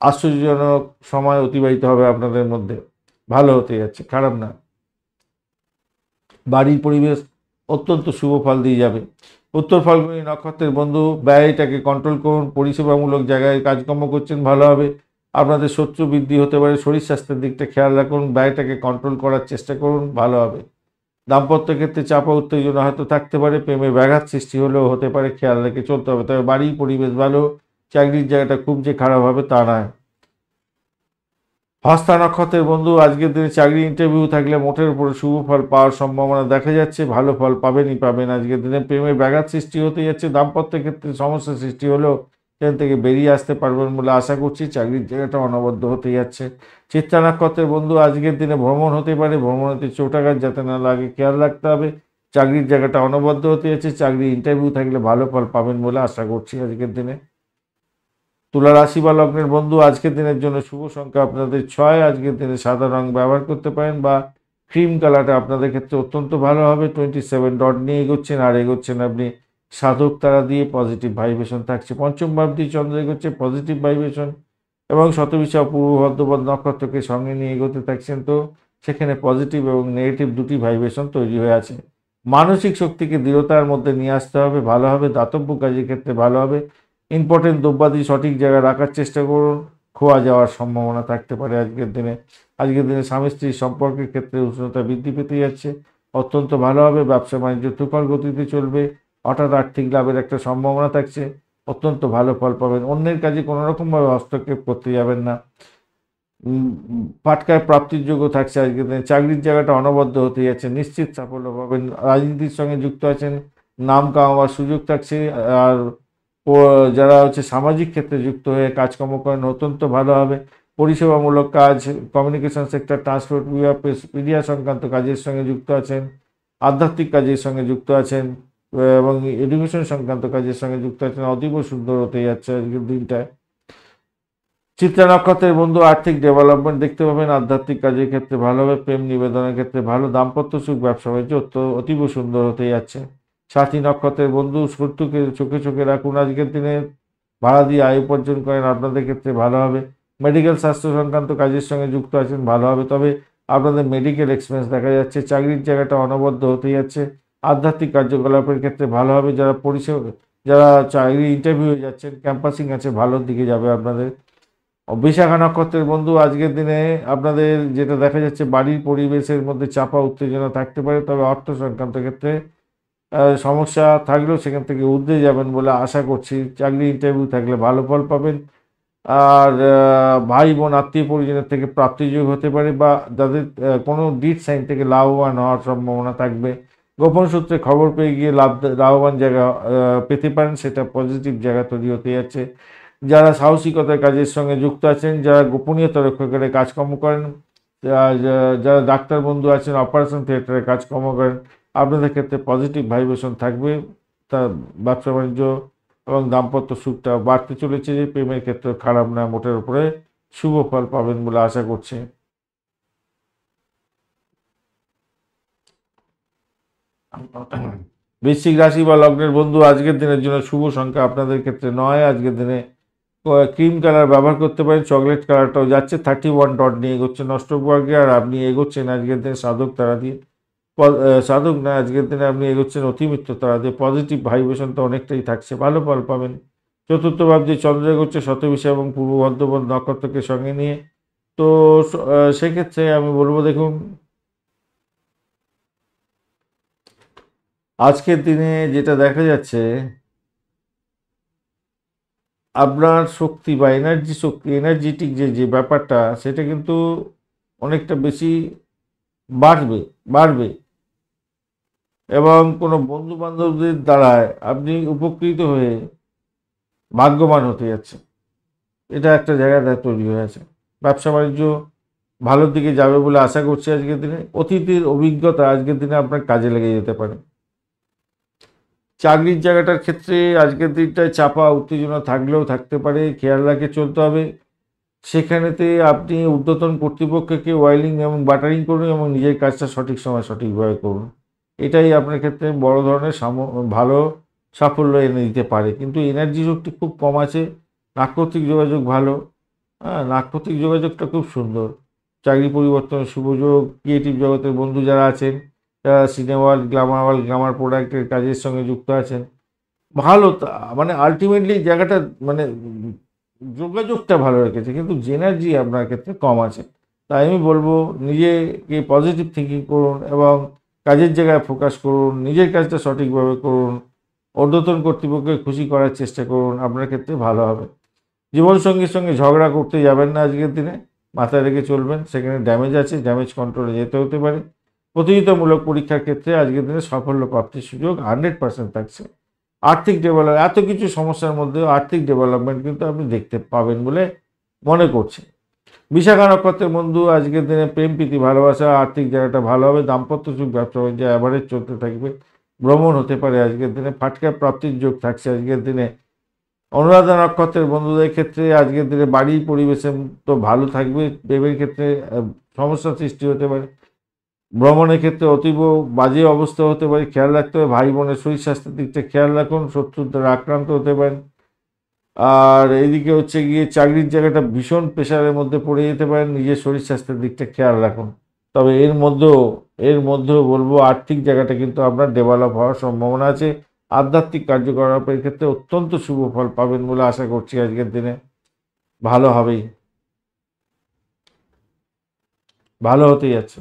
আশ্চর্যজনক সময় অতিবাহিত হবে আপনাদের মধ্যে, ভালো হতে যাচ্ছে, খারাপ না। বাড়ির পরিবেশ অত্যন্ত শুভ ফল দিয়ে যাবে। উত্তর ফাল্গুনী নক্ষত্রের বন্ধু ব্যয়টাকে কন্ট্রোল করুন। পরিষেবামূলক জায়গায় কাজকর্ম করছেন, ভালো হবে। আপনাদের শত্রু বৃদ্ধি হতে পারে, শরীর স্বাস্থ্যের দিকটা খেয়াল রাখুন, ব্যয়টাকে কন্ট্রোল করার চেষ্টা করুন, ভালো হবে। দাম্পত্য ক্ষেত্রে চাপা উত্তেজনা হয়তো থাকতে পারে, প্রেমে ব্যাঘাত সৃষ্টি হলেও হতে পারে, খেয়াল রেখে চলতে হবে। তবে বাড়ির পরিবেশ ভালো, চাকরির জায়গাটা খুব যে খারাপ হবে তা নয়। হস্তা নক্ষত্রের বন্ধু আজকের দিনে চাকরি ইন্টারভিউ থাকলে মোটের উপরে শুভ ফল পাওয়ার সম্ভাবনা দেখা যাচ্ছে, ভালো ফল পাবেন আজকের দিনে। প্রেমে ব্যাঘাত সৃষ্টি হতে যাচ্ছে, দাম্পত্যের ক্ষেত্রে সমস্যা সৃষ্টি হলেও সেখান থেকে বেরিয়ে আসতে পারবেন বলে আশা করছি। চাকরির জায়গাটা অনবদ্য হতে যাচ্ছে। চিত্রা নক্ষত্রের বন্ধু আজকের দিনে ভ্রমণ হতে পারে, ভ্রমণেতে চোটাঘাত যাতে না লাগে খেয়াল রাখতে হবে। চাকরির জায়গাটা অনবদ্য হতে যাচ্ছে, চাকরি ইন্টারভিউ থাকলে ভালো ফল পাবেন বলে আশা করছি আজকের দিনে। তুলা রাশি বা লগ্নের বন্ধু আজকের দিনের জন্য শুভ সংখ্যা আপনাদের 6। আজকের দিনে সাদা রং ব্যবহার করতে পারেন বা ক্রিম কালারটা আপনাদের ক্ষেত্রে অত্যন্ত ভালো হবে। 27 ডট নিয়ে এগোচ্ছেন আপনি সাধক তারা দিয়ে, পজিটিভ ভাইব্রেশন থাকছে। পঞ্চম ভাব দিয়ে চন্দ্র এগোচ্ছে, পজিটিভ ভাইব্রেশন, এবং শতবিশা পূর্ব ভাদ্রপদ নক্ষত্রকে সঙ্গে নিয়ে এগোতে থাকছেন, তো সেখানে পজিটিভ এবং নেগেটিভ দুটি ভাইব্রেশন তৈরি হয়ে আছে। মানসিক শক্তিকে দৃঢ়তার মধ্যে নিয়ে আসতে হবে, ভালো হবে। দাতব্য কাজের ক্ষেত্রে ভালো হবে। ইম্পর্টেন্ট দ্রব্যাদি সঠিক জায়গায় রাখার চেষ্টা করুন, খোয়া যাওয়ার সম্ভাবনা থাকতে পারে আজকের দিনে স্বামী স্ত্রীর সম্পর্কের ক্ষেত্রে উষ্ণতা বৃদ্ধি পেতে যাচ্ছে, অত্যন্ত ভালো হবে। ব্যবসা বাণিজ্য তুফান গতিতে চলবে, হঠাৎ আর্থিক লাভের একটা সম্ভাবনা থাকছে, অত্যন্ত ভালো ফল পাবেন। অন্যের কাজে কোনো রকমভাবে হস্তক্ষেপ করতে যাবেন না। পাটকায় প্রাপ্তির যোগ্য থাকছে আজকের দিনে। চাকরির জায়গাটা অনবদ্য হতে যাচ্ছে, নিশ্চিত সাফল্য পাবেন। রাজনীতির সঙ্গে যুক্ত আছেন, নাম কামাবার সুযোগ থাকছে। আর যারা সামাজিক ক্ষেত্রে যুক্ত হয়ে কাজকর্ম করেন, অত্যন্ত ভালো হবে। পরিষেবামূলক কাজ, কমিউনিকেশন সেক্টর, ট্রান্সপোর্ট, মিডিয়া সংক্রান্ত কাজের সঙ্গে যুক্ত আছেন, আধ্যাত্মিক কাজের সঙ্গে যুক্ত আছেন এবং এডুকেশন সংক্রান্ত কাজের সঙ্গে যুক্ত আছেন, অতীব সুন্দর হতে যাচ্ছে আজকের দিনটায়। চিত্রা নক্ষত্রের বন্ধু আর্থিক ডেভেলপমেন্ট দেখতে পাবেন, আধ্যাত্মিক কাজের ক্ষেত্রে ভালো হবে, প্রেম নিবেদনের ক্ষেত্রে ভালো, দাম্পত্য সুখ, ব্যবসা বাণিজ্য অতীব সুন্দর হতে যাচ্ছে। সাথী নক্ষত্রের বন্ধু শত্রুকে চোখে রাখুন, আজকের দিনে ভাড়া দিয়ে আয় উপার্জন করেন, আপনাদের ক্ষেত্রে ভালো হবে। মেডিকেল স্বাস্থ্য সংক্রান্ত কাজের সঙ্গে যুক্ত আছেন, ভালো হবে। তবে আপনাদের মেডিকেল এক্সপেন্স দেখা যাচ্ছে। চাকরির জায়গাটা অনবদ্য হতে যাচ্ছে। আধ্যাত্মিক কার্যকলাপের ক্ষেত্রে ভালো হবে। যারা চাকরি ইন্টারভিউ যাচ্ছেন, ক্যাম্পাসিং আছে, ভালোর দিকে যাবে আপনাদের। বিশাখা নক্ষত্রের বন্ধু, আজকের দিনে আপনাদের যেটা দেখা যাচ্ছে বাড়ির পরিবেশের মধ্যে চাপা উত্তেজনা থাকতে পারে, তবে অর্থ সংক্রান্ত ক্ষেত্রে সমস্যা থাকলেও সেখান থেকে উতরে যাবেন বলে আশা করছি। চাকরি ইন্টারভিউ থাকলে ভালো ফল পাবেন। আর ভাই বোন আত্মীয় পরিজনের থেকে প্রাপ্তিযোগ হতে পারে, বা যাদের কোনো ডিড সাইন থেকে লাভবান হওয়ার সম্ভাবনা থাকবে। গোপন সূত্রে খবর পেয়ে গিয়ে লাভবান জায়গা পেতে পারেন, সেটা পজিটিভ জায়গা তৈরি হতে যাচ্ছে। যারা সাহসিকতার কাজের সঙ্গে যুক্ত আছেন, যারা গোপনীয়তা রক্ষা করে কাজকর্ম করেন, যারা ডাক্তার বন্ধু আছেন, অপারেশন থিয়েটারে কাজকর্ম করেন, আপনাদের ক্ষেত্রে পজিটিভ ভাইব্রেশন থাকবে। তা ব্যবসা বাণিজ্য এবং দাম্পত্য সুখটা বাড়তে চলেছে। যে প্রেমের ক্ষেত্রে খারাপ না, মোটের উপরে শুভ ফল পাবেন বলে আশা করছি। বৃশ্চিক রাশি বা লগ্নের বন্ধু, আজকের দিনের জন্য শুভ সংখ্যা আপনাদের ক্ষেত্রে 9। আজকের দিনে ক্রিম কালার ব্যবহার করতে পারেন, চকলেট কালারটাও যাচ্ছে। 31 ডট নিয়ে এগোচ্ছেন অষ্টবর্গে, আর আপনি এগোচ্ছেন আজকের দিনে সাধক তারা দিয়ে। সাধক না, আজকের দিনে আপনি এগোচ্ছেন অতিমিত্র তারা দিয়ে। পজিটিভ ভাইব্রেশনটা অনেকটাই থাকছে, ভালো ফল পাবেন। চতুর্থ ভাব দিয়ে চন্দ্র এগোচ্ছে শতবিশা এবং পূর্ব ভদ্রপদ নক্ষত্রকে সঙ্গে নিয়ে। তো সেক্ষেত্রে আমি বলবো, দেখুন আজকের দিনে যেটা দেখা যাচ্ছে, আপনার শক্তি বা এনার্জেটিক যে ব্যাপারটা, সেটা কিন্তু অনেকটা বেশি বাড়বে বাড়বে এবং কোনো বন্ধু বান্ধবদের দ্বারায় আপনি উপকৃত হয়ে ভাগ্যবান হতে যাচ্ছে। এটা একটা জায়গায় তৈরি হয়েছে। ব্যবসা বাণিজ্য ভালোর দিকে যাবে বলে আশা করছি আজকের দিনে। অতীতের অভিজ্ঞতা আজকের দিনে আপনার কাজে লেগে যেতে পারে। চাকরির জায়গাটার ক্ষেত্রে আজকের দিনটায় চাপা উত্তেজনা থাকলেও থাকতে পারে, খেয়াল রাখে চলতে হবে। সেখানেতে আপনি ঊর্ধ্বতন কর্তৃপক্ষকে ওয়াইলিং এবং বাটারিং করুন এবং নিজের কাজটা সঠিক সময় সঠিকভাবে করুন। এটাই আপনার ক্ষেত্রে বড় ধরনের ভালো সাফল্য এনে দিতে পারে। কিন্তু এনার্জি শক্তি খুব কম আছে। নাক্ষত্রিক যোগাযোগ ভালো, হ্যাঁ, নাক্ষত্রিক যোগাযোগটা খুব সুন্দর। চাকরি পরিবর্তনের সুযোগ, ক্রিয়েটিভ জগতের বন্ধু যারা আছেন, যারা সিনেমা ওয়ার্ল্ড, গ্লামার প্রোডাক্টের কাজের সঙ্গে যুক্ত আছেন, ভালো মানে আলটিমেটলি জায়গাটা মানে যোগাযোগটা ভালো রেখেছে, কিন্তু এনার্জি আপনার ক্ষেত্রে কম আছে। তাই আমি বলবো নিজেকে পজিটিভ থিঙ্কিং করুন এবং কাজের জায়গায় ফোকাস করুন, নিজের কাজটা সঠিকভাবে করুন, ঊর্ধ্বতন কর্তৃপক্ষকে খুশি করার চেষ্টা করুন, আপনার ক্ষেত্রে ভালো হবে। জীবনসঙ্গীর সঙ্গে ঝগড়া করতে যাবেন না আজকের দিনে, মাথায় রেখে চলবেন। সেখানে ড্যামেজ আছে, ড্যামেজ কন্ট্রোলে যেতে হতে পারে। প্রতিযোগিতামূলক পরীক্ষার ক্ষেত্রে আজকের দিনে সাফল্য প্রাপ্তির সুযোগ 100% থাকছে। আর্থিক এত কিছু সমস্যার মধ্যেও আর্থিক ডেভেলপমেন্ট কিন্তু আপনি দেখতে পাবেন বলে মনে করছি। বিশাখা নক্ষত্রের বন্ধু, আজকের দিনে প্রেম প্রীতি ভালোবাসা আর্থিক জায়গাটা ভালো হবে। দাম্পত্য সুখ ব্যবসা বাণিজ্য অ্যাভারেজ চলতে থাকবে। ভ্রমণ হতে পারে আজকের দিনে। ফাটকা প্রাপ্তির যোগ থাকছে আজকের দিনে। অনুরাধা নক্ষত্রের বন্ধুদের ক্ষেত্রে আজকের দিনে বাড়ির পরিবেশে তো ভালো থাকবে। প্রেমের ক্ষেত্রে সমস্যা সৃষ্টি হতে পারে। ভ্রমণের ক্ষেত্রে অতীব বাজে অবস্থা হতে পারে, খেয়াল রাখতে হবে। ভাই বোনের শরীর স্বাস্থ্যের দিকটা খেয়াল রাখুন, শত্রুর দ্বারা আক্রান্ত হতে পারেন। আর এইদিকে হচ্ছে গিয়ে চাকরির জায়গাটা ভীষণ প্রেশারের মধ্যে পড়ে যেতে পারেন, নিজের শরীর স্বাস্থ্যের দিকটা খেয়াল রাখুন। তবে এর মধ্যেও বলবো আর্থিক জায়গাটা কিন্তু আপনার ডেভেলপ হওয়ার সম্ভাবনা আছে। আধ্যাত্মিক কার্যকলাপের ক্ষেত্রে অত্যন্ত শুভ ফল পাবেন বলে আশা করছি আজকের দিনে। ভালো হবেই, ভালো হতেই যাচ্ছে।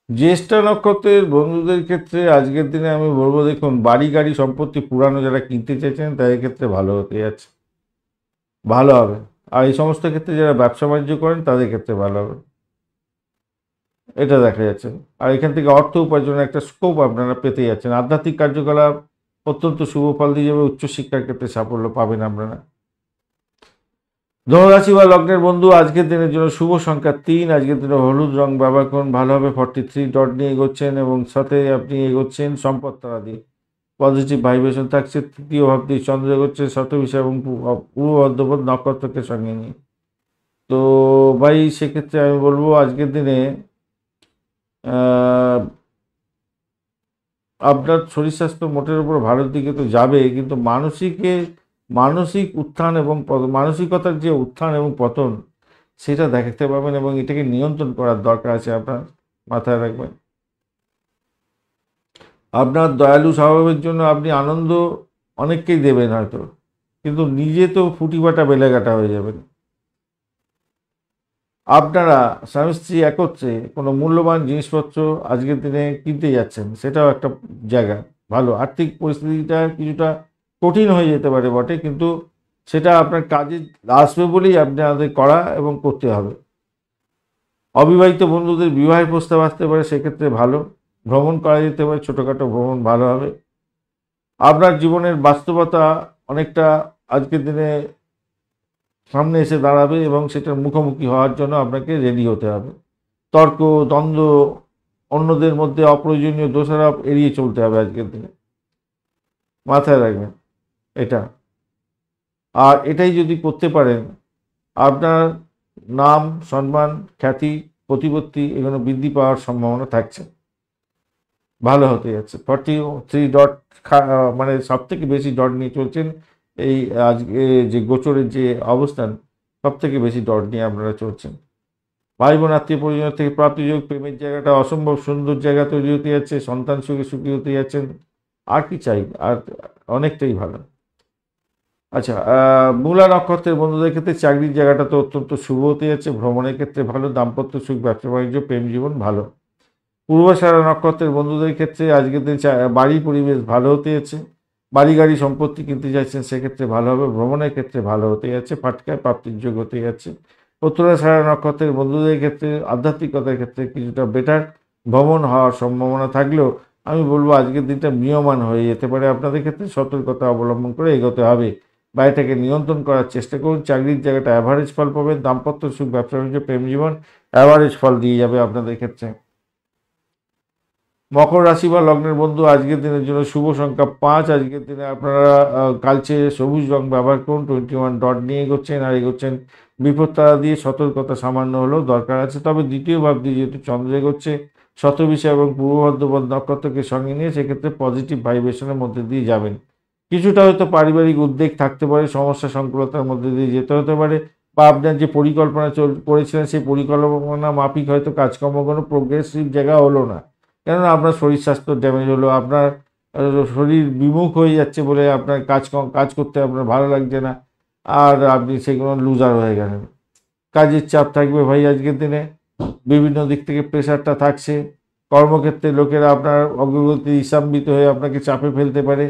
জ্যেষ্ঠা নক্ষত্রের বন্ধুদের ক্ষেত্রে আজকের দিনে আমি বলবো, দেখুন বাড়ি গাড়ি সম্পত্তি পুরানো যারা কিনতে চাইছেন তাদের ক্ষেত্রে ভালো হতে যাচ্ছে, ভালো হবে। আর এই সমস্ত ক্ষেত্রে যারা ব্যবসা বাণিজ্য করেন তাদের ক্ষেত্রে ভালো হবে, এটা দেখা যাচ্ছে। আর এখান থেকে অর্থ উপার্জনের একটা স্কোপ আপনারা পেতে যাচ্ছেন। আধ্যাত্মিক কার্যকলাপ অত্যন্ত শুভ ফল দিয়ে যাবে। উচ্চশিক্ষার ক্ষেত্রে সাফল্য পাবেন আপনারা। ধনুরাশি বা লগ্নের বন্ধু, আজকের দিনের জন্য শুভ সংখ্যা 3। আজকের দিনে হলুদ রং ব্যবহার করুন, ভালো হবে। 43 ডট নিয়ে এগোচ্ছেন এবং সাথে আপনি এগোচ্ছেন সম্পদ তারা দিয়ে। পজিটিভ ভাইব্রেশন থাকছে। তৃতীয় ভাব দিয়ে চন্দ্র এগোচ্ছে শতবিশা এবং পূর্ব ভদ্রপদ নক্ষত্রকে সঙ্গে নিয়ে। তো ভাই সেক্ষেত্রে আমি বলবো আজকের দিনে আপনার শরীর স্বাস্থ্য মোটের উপর ভালোর দিকে তো যাবে, কিন্তু মানসিক উত্থান এবং মানসিকতার যে উত্থান এবং পতন সেটা দেখাতে পারবেন, এবং এটাকে নিয়ন্ত্রণ করার দরকার আছে আপনার, মাথায় রাখবেন। আপনার দয়ালু স্বভাবের জন্য আপনি আনন্দ অনেককেই দেবেন হয়তো, কিন্তু নিজে তো ফুটিফাটা বেলেঘাটা হয়ে যাবেন। আপনারা স্বামী স্ত্রী একত্রে কোনো মূল্যবান জিনিসপত্র আজকের দিনে কিনতে যাচ্ছেন, সেটাও একটা জায়গা ভালো। আর্থিক পরিস্থিতিটা কিছুটা কঠিন হয়ে যেতে পারে বটে, কিন্তু সেটা আপনার কাজে আসবে বলেই আপনাদের করা এবং করতে হবে। অবিবাহিত বন্ধুদের বিবাহের প্রস্তাব আসতে পারে, সেক্ষেত্রে ভালো। ভ্রমণ করা যেতে পারে, ছোটোখাটো ভ্রমণ ভালো হবে। আপনার জীবনের বাস্তবতা অনেকটা আজকের দিনে সামনে এসে দাঁড়াবে, এবং সেটার মুখোমুখি হওয়ার জন্য আপনাকে রেডি হতে হবে। তর্ক, দ্বন্দ্ব, অন্যদের মধ্যে অপ্রয়োজনীয় দোষারোপ এড়িয়ে চলতে হবে আজকের দিনে, মাথায় রাখবেন এটা। আর এটাই যদি করতে পারেন, আপনার নাম, সম্মান, খ্যাতি, প্রতিপত্তি এগুলো বৃদ্ধি পাওয়ার সম্ভাবনা থাকছে, ভালো হতে যাচ্ছে। 43 ডট, মানে সব থেকে বেশি ডট নিয়ে চলছেন এই আজকে যে গোচরের যে অবস্থান, সব থেকে বেশি ডট নিয়ে আপনারা চলছেন। ভাই বোন আত্মীয় পরিজন থেকে প্রাপ্তিযোগ, প্রেমের জায়গাটা অসম্ভব সুন্দর জায়গা তৈরি হতে যাচ্ছে, সন্তান সুখে সুখী হতে যাচ্ছেন। আর কি চাই, আর অনেকটাই ভালো। আচ্ছা, মূলা নক্ষত্রের বন্ধুদের ক্ষেত্রে চাকরির জায়গাটা তো অত্যন্ত শুভ হতে যাচ্ছে, ভ্রমণের ক্ষেত্রে ভালো, দাম্পত্য সুখ, ব্যবসা বাণিজ্য, প্রেম জীবন ভালো। পূর্বাষাঢ়া নক্ষত্রের বন্ধুদের ক্ষেত্রে আজকের দিন বাড়ির পরিবেশ ভালো হতে যাচ্ছে, বাড়ি গাড়ি সম্পত্তি কিনতে যাচ্ছেন সেক্ষেত্রে ভালো হবে, ভ্রমণের ক্ষেত্রে ভালো হতে যাচ্ছে, ফাটকায় প্রাপ্তির যোগ হতে যাচ্ছে। উত্তরাষাঢ়া নক্ষত্রের বন্ধুদের ক্ষেত্রে আধ্যাত্মিকতার ক্ষেত্রে কিছুটা বেটার ভ্রমণ হওয়ার সম্ভাবনা থাকলেও আমি বলবো আজকের দিনটা ম্রিয়মাণ হয়ে যেতে পারে আপনাদের ক্ষেত্রে, সতর্কতা অবলম্বন করে এগোতে হবে। বাড়িটাকে নিয়ন্ত্রণ করার চেষ্টা করুন। চাকরির জায়গাটা অ্যাভারেজ ফল পাবেন, দাম্পত্য সুখ, ব্যবসা বাণিজ্য, প্রেম জীবন অ্যাভারেজ ফল দিয়ে যাবে আপনাদের ক্ষেত্রে। মকর রাশি বা লগ্নের বন্ধু আজকের দিনের জন্য শুভ সংখ্যা 5। আজকের দিনে আপনারা কালচে সবুজ রং ব্যবহার করুন, 21 ডট নিয়ে এগোচ্ছেন, আর এগোচ্ছেন বিপদ তারা দিয়ে। সতর্কতা সামান্য হলেও দরকার আছে, তবে দ্বিতীয় ভাব দিয়ে যেহেতু চন্দ্র এগোচ্ছে শতবিশা এবং পূর্ব বর্ধমান নক্ষত্রকে সঙ্গে নিয়ে, সেক্ষেত্রে পজিটিভ ভাইব্রেশনের মধ্যে দিয়ে যাবেন। কিছুটা হয়তো পারিবারিক উদ্বেগ থাকতে পারে, সমস্যা সংকুলতার মধ্যে দিয়ে যেতে হতে পারে, বা আপনার যে পরিকল্পনা করেছিলেন সেই পরিকল্পনা মাফিক হয়তো কাজকর্ম কোনো প্রোগ্রেসিভ জায়গা হলো না, কেননা আপনার শরীর স্বাস্থ্য ড্যামেজ হলো, আপনার শরীর বিমুখ হয়ে যাচ্ছে বলে আপনার কাজ করতে আপনার ভালো লাগছে না, আর আপনি সেগুলো লুজার হয়ে গেলেন। কাজের চাপ থাকবে ভাই আজকের দিনে, বিভিন্ন দিক থেকে প্রেশারটা থাকছে। কর্মক্ষেত্রে লোকেরা আপনার অগ্রগতি হিসাম্বিত হয়ে আপনাকে চাপে ফেলতে পারে,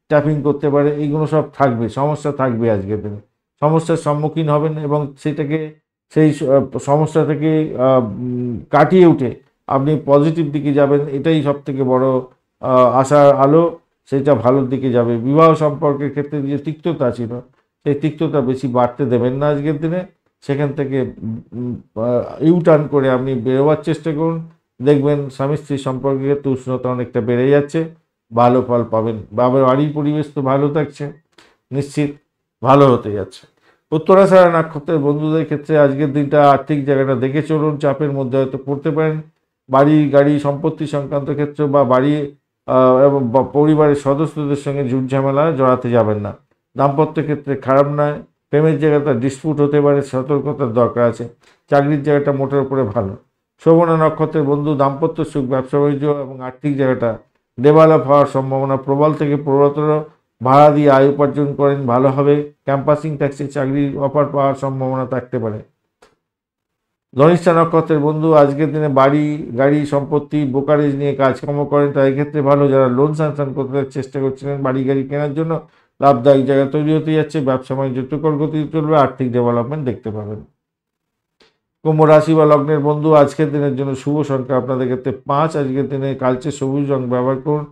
ট্যাপিং করতে পারে, এইগুলো সব থাকবে, সমস্যা থাকবে আজকের দিনে। সমস্যার সম্মুখীন হবেন এবং সেই সমস্যা থেকে কাটিয়ে উঠে আপনি পজিটিভ দিকে যাবেন, এটাই সব থেকে বড় আশার আলো, সেটা ভালোর দিকে যাবে। বিবাহ সম্পর্কের ক্ষেত্রে যে তিক্ততা ছিল, সেই তিক্ততা বেশি বাড়তে দেবেন না আজকের দিনে। সেখান থেকে ইউটার্ন করে আপনি বেরোবার চেষ্টা করুন, দেখবেন স্বামী স্ত্রীর সম্পর্কের ক্ষেত্রে উষ্ণতা অনেকটা বেড়ে যাচ্ছে, ভালো ফল পাবেন। বাড়ির পরিবেশ তো ভালো থাকছে, নিশ্চিত ভালো হতে যাচ্ছে। উত্তরাষাঢ়া নক্ষত্রের বন্ধুদের ক্ষেত্রে আজকের দিনটা আর্থিক জায়গাটা দেখে চলুন, চাপের মধ্যে হয়তো পড়তে পারেন। বাড়ি গাড়ি সম্পত্তি সংক্রান্ত ক্ষেত্রে বা বাড়ি এবং পরিবারের সদস্যদের সঙ্গে ঝুট ঝামেলা জড়াতে যাবেন না। দাম্পত্য ক্ষেত্রে খারাপ নয়, প্রেমের জায়গাটা ডিসপুট হতে পারে, সতর্কতার দরকার আছে। চাকরির জায়গাটা মোটের উপরে ভালো। শোভনা নক্ষত্রের বন্ধু দাম্পত্য সুখ, ব্যবসা বাণিজ্য এবং আর্থিক জায়গাটা ডেভেলপ হওয়ার সম্ভাবনা প্রবল থেকে প্রবলতর। ভাড়া দিয়ে আয় উপার্জন করেন, ভালো হবে। ক্যাম্পাসিং ট্যাক্সি চাকরির অফার পাওয়ার সম্ভাবনা থাকতে পারে। ধনিষ্ঠা নক্ষত্রের বন্ধু আজকের দিনে বাড়ি গাড়ি সম্পত্তি ব্রোকারেজ নিয়ে কাজকর্ম করেন, তাই ক্ষেত্রে ভালো। যারা লোন স্যাংশন করতে চেষ্টা করছিলেন বাড়ি গাড়ি কেনার জন্য, লাভদায়ক জায়গা তৈরি হতে যাচ্ছে। ব্যবসা বাণিজ্য তুকর গতি চলবে, আর্থিক ডেভেলপমেন্ট দেখতে পাবেন। কুম্ভ রাশি বা লগ্নের বন্ধু আজকের দিনের জন্য শুভ সংখ্যা আপনাদের ক্ষেত্রে 5। আজকের দিনে কালচে সবুজ রং ব্যবহার করুন।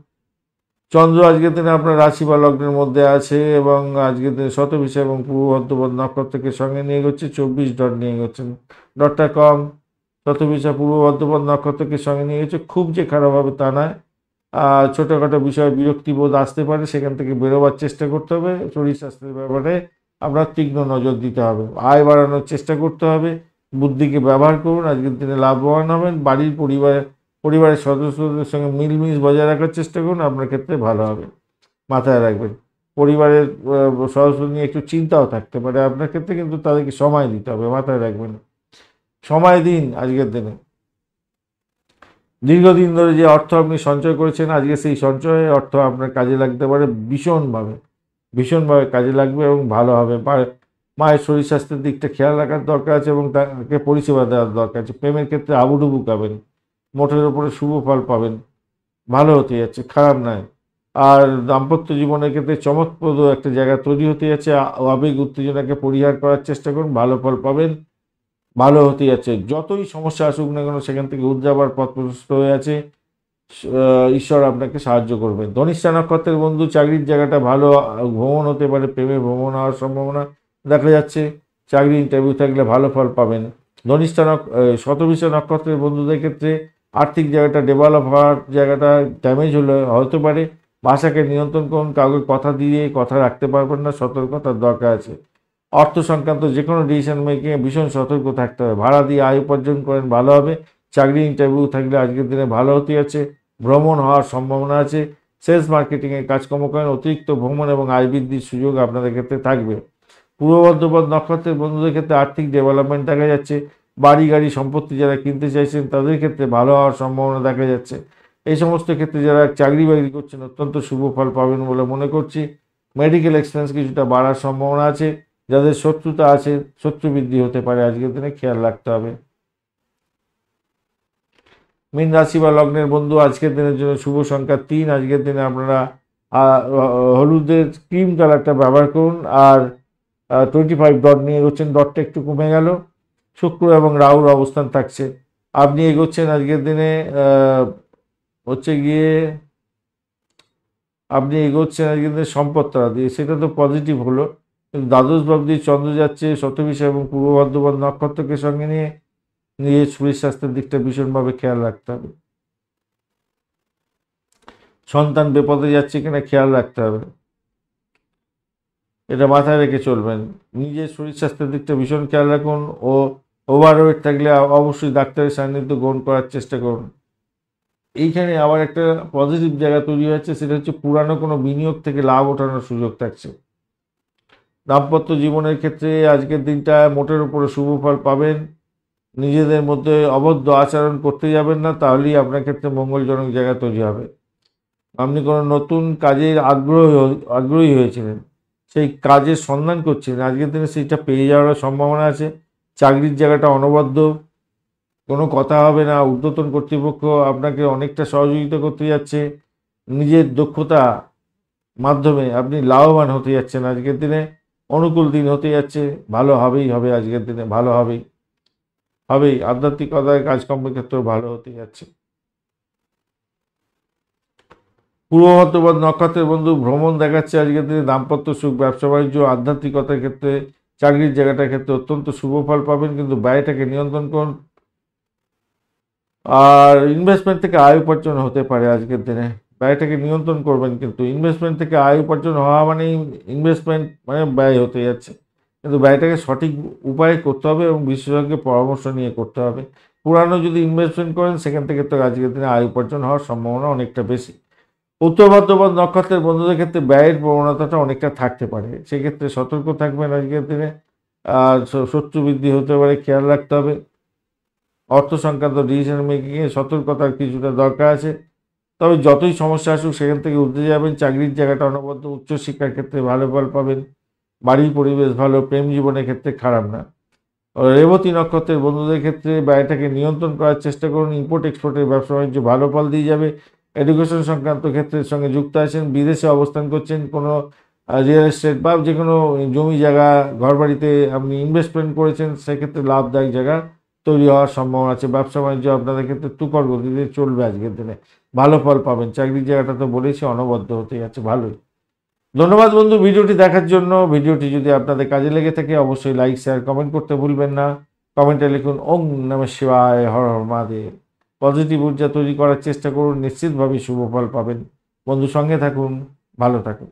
চন্দ্র আজকের দিনে আপনার রাশি বা লগ্নের মধ্যে আছে, এবং আজকের দিনে শতবিশা এবং পূর্ব বর্ধমান নক্ষত্রকে সঙ্গে নিয়ে গেছে, 24 ডট নিয়ে গেছেন। ডটটা কম। শতবিশা পূর্ব বর্ধমান নক্ষত্রকে সঙ্গে নিয়ে গেছে, খুব যে খারাপ হবে তা নয়। ছোটোখাটো বিষয়ে বিরক্তিবোধ আসতে পারে, সেখান থেকে বেরোবার চেষ্টা করতে হবে। শরীর স্বাস্থ্যের ব্যাপারে আপনার তীক্ষ্ণ নজর দিতে হবে। আয় বাড়ানোর চেষ্টা করতে হবে, বুদ্ধিকে ব্যবহার করুন, আজকের দিনে লাভবান হবেন। পরিবারের সদস্যদের সঙ্গে মিলমিশ বজায় রাখার চেষ্টা করুন, আপনার ক্ষেত্রে ভালো হবে। মাথায় রাখবেন, পরিবারের সদস্য নিয়ে একটু চিন্তাও থাকতে পারে আপনার ক্ষেত্রে, কিন্তু তাদেরকে সময় দিতে হবে, মাথায় রাখবেন। সময় দিন আজকের দিনে। দীর্ঘদিন ধরে যে অর্থ আপনি সঞ্চয় করেছেন, আজকে সেই সঞ্চয়ের অর্থ আপনার কাজে লাগতে পারে ভীষণভাবে, ভীষণভাবে কাজে লাগবে এবং ভালো হবে। মায়ের শরীর স্বাস্থ্যের দিকটা খেয়াল রাখার দরকার আছে এবং তাকে পরিষেবা দেওয়ার দরকার আছে। প্রেমের ক্ষেত্রে আবুডুবু খাবেন, মোটের উপরে শুভ ফল পাবেন, ভালো হতে যাচ্ছে, খারাপ নয়। আর দাম্পত্য জীবনের ক্ষেত্রে চমকপ্রদ একটা জায়গা তৈরি হতে যাচ্ছে। আবেগ উত্তেজনাকে পরিহার করার চেষ্টা করুন, ভালো ফল পাবেন, ভালো হতে যাচ্ছে। যতই সমস্যা আসুক না কেন সেখান থেকে উদ্ধাবার পথ প্রশস্ত হয়ে আছে। ঈশ্বর আপনাকে সাহায্য করবেন। ধনিষ্ঠা নক্ষত্রের বন্ধু, চাকরির জায়গাটা ভালো, ভ্রমণ হতে পারে, প্রেমে ভ্রমণ হওয়ার সম্ভাবনা দেখা যাচ্ছে। চাকরি ইন্টারভিউ থাকলে ভালো ফল পাবেন। শতভিষা নক্ষত্রের বন্ধুদের ক্ষেত্রে আর্থিক জায়গাটা ডেভেলপ হওয়ার জায়গাটা ড্যামেজ হতে পারে। ভাষাকে নিয়ন্ত্রণ করুন, কাউকে কথা দিয়ে কথা রাখতে পারবেন না, সতর্কতার দরকার আছে। অর্থ সংক্রান্ত যে কোনো ডিসিশন মেকিংয়ে ভীষণ সতর্ক থাকতে হবে। ভাড়া দিয়ে আয় উপার্জন করেন, ভালো হবে। চাকরি ইন্টারভিউ থাকলে আজকের দিনে ভালো হতে যাচ্ছে, ভ্রমণ হওয়ার সম্ভাবনা আছে। সেলস মার্কেটিংয়ের কাজকর্ম করেন, অতিরিক্ত ভ্রমণ এবং আয় বৃদ্ধির সুযোগ আপনাদের ক্ষেত্রে থাকবে। পূর্ব বর্ধমান নক্ষত্রের বন্ধুদের ক্ষেত্রে আর্থিক ডেভেলপমেন্ট দেখা যাচ্ছে। বাড়ি গাড়ি সম্পত্তি যারা কিনতে চাইছেন তাদের ক্ষেত্রে ভালো হওয়ার সম্ভাবনা দেখা যাচ্ছে। এই সমস্ত ক্ষেত্রে যারা চাকরি বাকরি করছেন অত্যন্ত শুভ ফল পাবেন বলে মনে করছি। মেডিকেল এক্সপেন্স কিছুটা বাড়ার সম্ভাবনা আছে। যাদের শত্রুতা আছে, শত্রু বৃদ্ধি হতে পারে, আজকের দিনে খেয়াল রাখতে হবে। মীন রাশি বা লগ্নের বন্ধু, আজকের দিনের জন্য শুভ সংখ্যা 3। আজকের দিনে আপনারা হলুদের ক্রিম কালারটা ব্যবহার করুন। আর 25 ডট নিয়ে এগোচ্ছেন, ডটটা একটু কমে গেল। শুক্র এবং রাহুর অবস্থান থাকছে। আপনি এগোচ্ছেন আজকের দিনে হচ্ছে গিয়ে আপনি এগোচ্ছেন আজকের দিনে সম্পদটা দিয়ে, সেটা তো পজিটিভ হলো। কিন্তু দ্বাদশ ভাব দিয়ে চন্দ্র যাচ্ছে শতভিষা এবং পূর্ব বর্ধমান নক্ষত্রকে সঙ্গে নিয়ে নিজের শরীর স্বাস্থ্যের দিকটা ভীষণভাবে খেয়াল রাখতে হবে। সন্তান বিপদে যাচ্ছে কিনা খেয়াল রাখতে হবে, এটা মাথায় রেখে চলবেন। নিজের শরীর স্বাস্থ্যের দিকটা ভীষণ খেয়াল রাখুন। ও ওভারওয়েট থাকলে অবশ্যই ডাক্তারের সান্নিধ্য গ্রহণ করার চেষ্টা করুন। এইখানে আবার একটা পজিটিভ জায়গা তৈরি হচ্ছে, সেটা হচ্ছে পুরানো কোনো বিনিয়োগ থেকে লাভ ওঠানোর সুযোগ থাকছে। দাম্পত্য জীবনের ক্ষেত্রে আজকের দিনটা মোটের উপরে শুভ ফল পাবেন। নিজেদের মধ্যে অবদ্ধ আচরণ করতে যাবেন না, তাহলেই আপনার ক্ষেত্রে মঙ্গলজনক জায়গা তৈরি হবে। আপনি কোনো নতুন কাজের আগ্রহী হয়েছিলেন, সেই কাজের সন্ধান করছিলেন, আজকের দিনে সেইটা পেয়ে যাওয়ার সম্ভাবনা আছে। চাকরির জায়গাটা অনবদ্য, কোনো কথা হবে না। ঊর্ধ্বতন কর্তৃপক্ষ আপনাকে অনেকটা সহযোগিতা করতে যাচ্ছে। নিজের দক্ষতা মাধ্যমে আপনি লাভবান হতে যাচ্ছেন। আজকের দিনে অনুকূল দিন হতে যাচ্ছে, ভালো হবেই হবে। আজকের দিনে ভালো হবেই। আধ্যাত্মিকতায় কাজকর্মের ক্ষেত্রেও ভালো হতে যাচ্ছে। পূর্ব বর্ধমান নক্ষত্রের বন্ধু, ভ্রমণ দেখাচ্ছে আজকের দিনে দাম্পত্য সুখ, ব্যবসা বাণিজ্য, আধ্যাত্মিকতার ক্ষেত্রে, চাকরির জায়গাটার ক্ষেত্রে অত্যন্ত শুভ ফল পাবেন, কিন্তু ব্যয়টাকে নিয়ন্ত্রণ করুন। আর ইনভেস্টমেন্ট থেকে আয় উপার্জন হতে পারে আজকের দিনে, ব্যয়টাকে নিয়ন্ত্রণ করবেন। কিন্তু ইনভেস্টমেন্ট থেকে আয় উপার্জন হওয়া মানেই ইনভেস্টমেন্ট মানে ব্যয় হতে যাচ্ছে, কিন্তু ব্যয়টাকে সঠিক উপায়ে করতে হবে এবং বিশেষজ্ঞের পরামর্শ নিয়ে করতে হবে। পুরানো যদি ইনভেস্টমেন্ট করেন সেখান থেকে তো আজকের দিনে আয় উপার্জন হওয়ার সম্ভাবনা অনেকটা বেশি। উত্তর বর্ধমান নক্ষত্রের বন্ধুদের ক্ষেত্রে ব্যয়ের প্রবণতাটা অনেকটা থাকতে পারে, সেক্ষেত্রে সতর্ক থাকবেন আজকের দিনে। আর শত্রু বৃদ্ধি হতে পারে, খেয়াল রাখতে হবে। অর্থ সংক্রান্ত ডিসিশন মেকিংয়ে সতর্কতার কিছুটা দরকার আছে। তবে যতই সমস্যা আসুক সেখান থেকে উঠতে যাবেন। চাকরির জায়গাটা অনবদ্য, উচ্চশিক্ষার ক্ষেত্রে ভালো ফল পাবেন, বাড়ির পরিবেশ ভালো, প্রেম জীবনের ক্ষেত্রে খারাপ না। রেবতী নক্ষত্রের বন্ধুদের ক্ষেত্রে ব্যয়টাকে নিয়ন্ত্রণ করার চেষ্টা করুন। ইম্পোর্ট এক্সপোর্টের ব্যবসা বাণিজ্য ভালো ফল দিয়ে যাবে। এডুকেশন সংক্রান্ত ক্ষেত্রের সঙ্গে যুক্ত আছেন, বিদেশে অবস্থান করছেন, কোনো রিয়েল এস্টেট বা যে কোনো জমি জায়গা ঘরবাড়িতে আপনি ইনভেস্টমেন্ট করেছেন, সেক্ষেত্রে লাভদায়ক জায়গা তৈরি হওয়ার সম্ভাবনা আছে। ব্যবসা বাণিজ্য আপনাদের ক্ষেত্রে তুখর গতিতে চলবে আজকের দিনে, ভালো ফল পাবেন। চাকরির জায়গাটা তো বলেছি অনবদ্য হতে যাচ্ছে, ভালোই। ধন্যবাদ বন্ধু ভিডিওটি দেখার জন্য। ভিডিওটি যদি আপনাদের কাজে লেগে থাকে অবশ্যই লাইক শেয়ার কমেন্ট করতে ভুলবেন না। কমেন্টে লিখুন ওম নমঃ শিবায়, হর হর মহাদেব। পজিটিভ ঊর্জা তৈরি করার চেষ্টা করুন, নিশ্চিতভাবেই শুভ ফল পাবেন। বন্ধু সঙ্গে থাকুন, ভালো থাকুন।